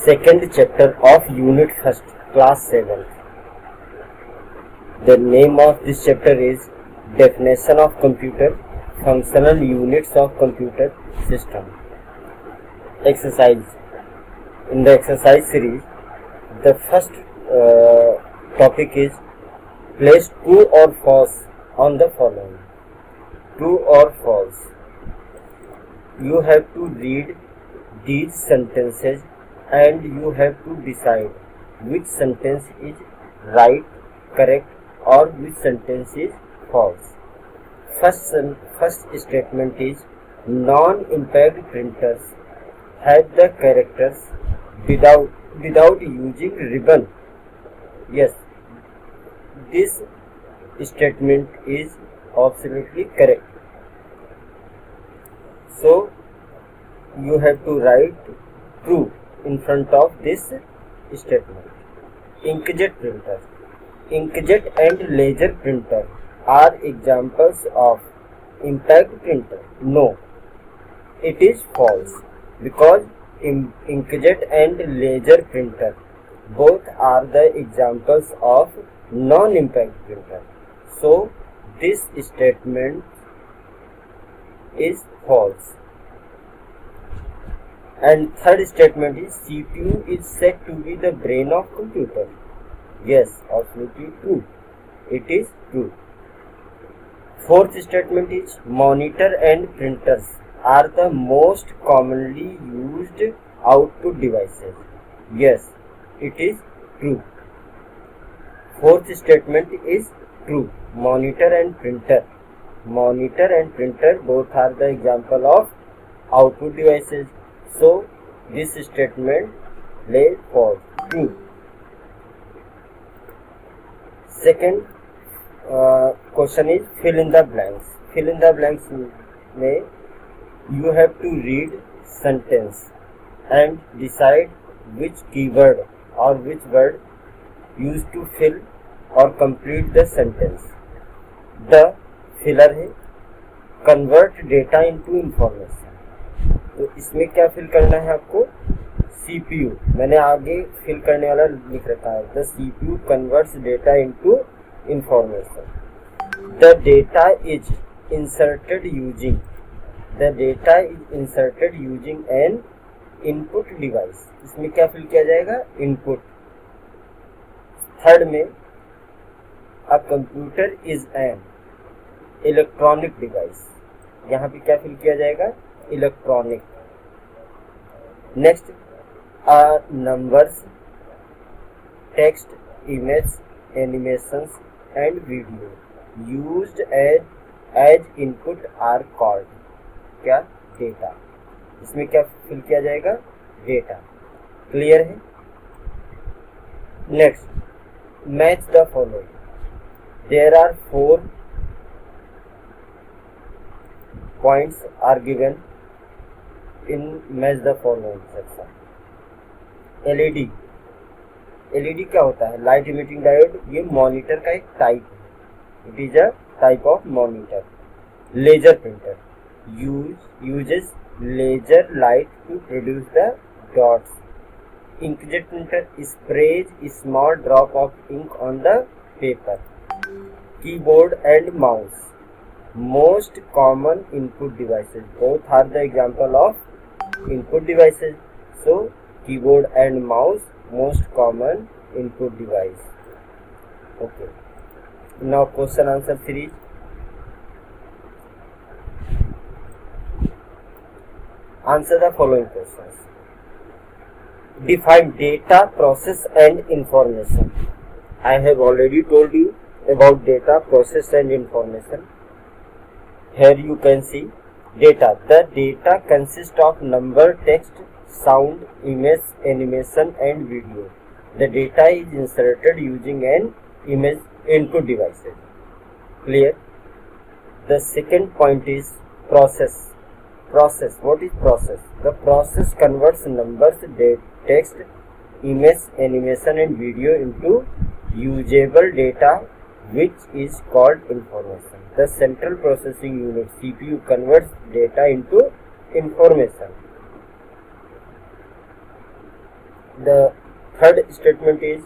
Second chapter of Unit 1st, Class 7th. The name of this chapter is Definition of Computer, Functional Units of Computer System. Exercise. In the exercise series, the first topic is place true or false on the following. True or false. You have to read these sentences and you have to decide which sentence is right, correct, or which sentence is false. First statement is non-impact printers have the characters without using ribbon. Yes, this statement is absolutely correct. So you have to write true in front of this statement. Inkjet printer. Inkjet and laser printer are examples of impact printer. No, it is false because inkjet and laser printer both are the examples of non-impact printer. So this statement is false. And third statement is CPU is said to be the brain of computer. Yes, absolutely true. It is true. Fourth statement is monitor and printers are the most commonly used output devices. Yes, it is true. Fourth statement is true. Monitor and printer. Monitor and printer both are the example of output devices. So this statement lays false. True. Second question is fill in the blanks. Fill in the blanks may you have to read sentence and decide which keyword or which word used to fill or complete the sentence. The filler है convert data into information. तो इसमें क्या fill करना है आपको? CPU. मैंने आगे fill करने वाला लिख रखा है. The CPU converts data into information. The data is inserted using. The data is inserted using an input device. इसमें क्या फिल किया जाएगा? Input. थर्ड में a computer is an electronic device. यहाँ पे क्या फिल किया जाएगा? Electronic. Next, numbers, text, image, animations and video used as input are called क्या? Data. इसमें क्या फिल किया जाएगा? Data. Clear है? Next, match the following. There are 4 points are given in match the following section. LED क्या होता है? Light emitting diode. ये मॉनिटर का एक टाइप है. It is a type of monitor. Laser printer uses laser light to produce the dots. Inkjet printer sprays a small drop of ink on the paper. Keyboard and mouse, most common input devices. Both are the example of input devices. So keyboard and mouse, most common input device. Okay. Now question answer series. Answer the following questions. Define data, process and information. I have already told you about data, process and information. Here you can see data. The data consists of number, text, sound, image, animation and video. The data is inserted using an image input devices. Clear? The second point is process. Process. What is process? The process converts numbers, text, image, animation and video into usable data which is called information. The central processing unit CPU converts data into information. The third statement is,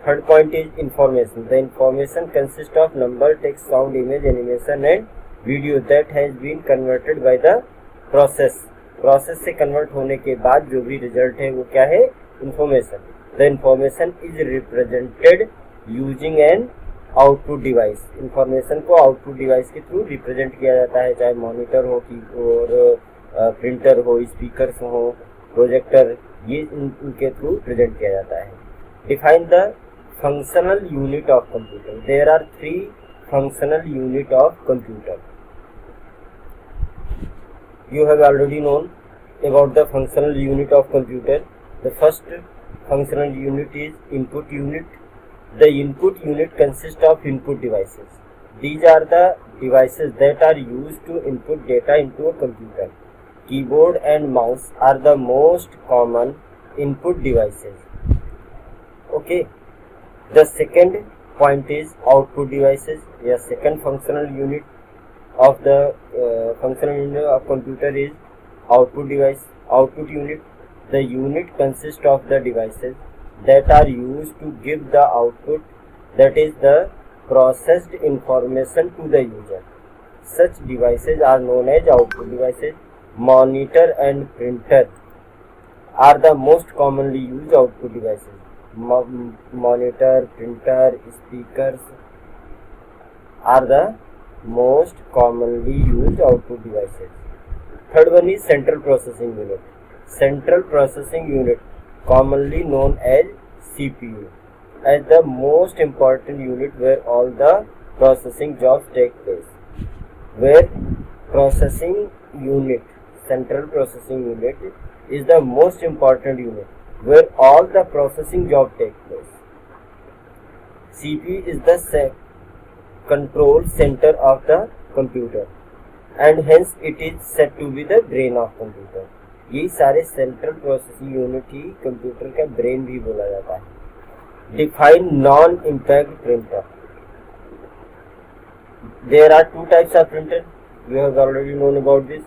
third point is information. The information consists of number, text, sound, image, animation and video that has been converted by the process. Process से convert होने के बाद जो भी result है वो क्या है, information. The information is represented using an output device. Information को आउटपुट डिवाइस के थ्रू रिप्रेजेंट किया जाता है, चाहे मॉनिटर हो की और प्रिंटर हो, स्पीकर्स हो, प्रोजेक्टर, ये इनके थ्रू प्रेजेंट किया जाता है. Define the functional unit of computer. There are 3 functional unit of computer. You have already known about the functional unit of computer. The first functional unit is input unit. The input unit consists of input devices. These are the devices that are used to input data into a computer. Keyboard and mouse are the most common input devices. Okay. The second point is output devices. The second functional unit of the functional unit of computer is output device. Output unit. The unit consists of the devices that are used to give the output, that is the processed information to the user. Such devices are known as output devices. Monitor and printer are the most commonly used output devices. Monitor, printer, speakers are the most commonly used output devices. Third one is central processing unit. Central processing unit, commonly known as CPU, as the most important unit where all the processing jobs take place. Where processing unit, central processing unit is the most important unit where all the processing jobs take place. CPU is the control center of the computer and hence it is said to be the brain of computer. ये सारे central processing unit ही computer का brain भी बोला जाता है. Define non impact printer. There are 2 types of printer. You have already known about this.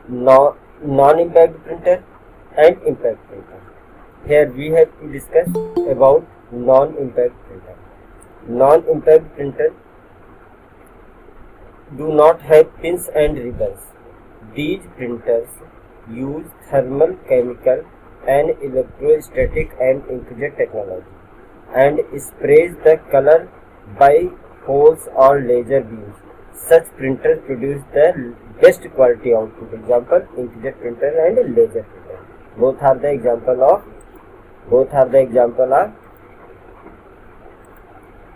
Non-impact printer and impact printer. Here we have to discuss about non-impact printer. Non-impact printer do not have pins and ribbons. These printers use thermal, chemical and electrostatic and inkjet technology and sprays the color by holes or laser beams. Such printers produce the best quality output. Example, inkjet printer and laser printer. Both are the example of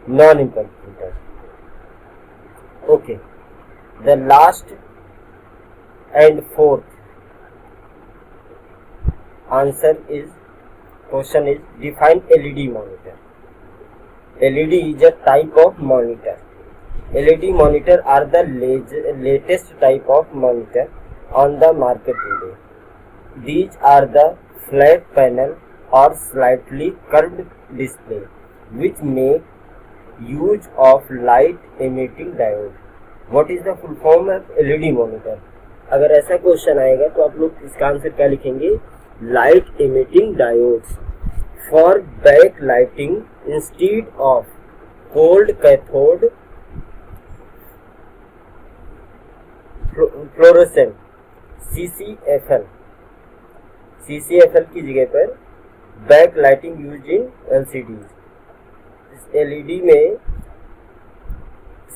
non-impact printer. Okay. The last and fourth question is define LED monitor. LED is a type of monitor. LED monitor are the latest type of monitor on the market today. These are the flat panel or slightly curved display which make use of light emitting diode. What is the full form of LED monitor? अगर ऐसा question आएगा तो आप लोग इसका answer क्या लिखेंगे? Light emitting diodes for backlighting instead of cold cathode fluorescent CCFL. CCFL की जगह पर backlighting used in LCDs. इस LED में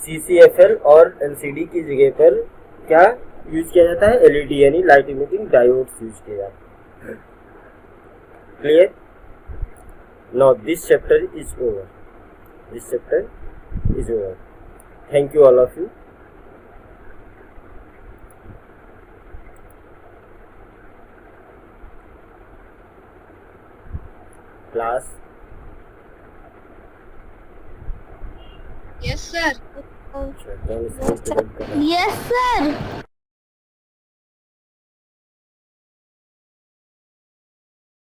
CCFL और LCD की जगह पर क्या यूज किया जाता है? LED यानी लाइट इमिटिंग डायोड्स यूज किया जाता है. Clear? Now this chapter is over. Thank you all of you. Class. Yes, sir. अच्छा, Yes, sir.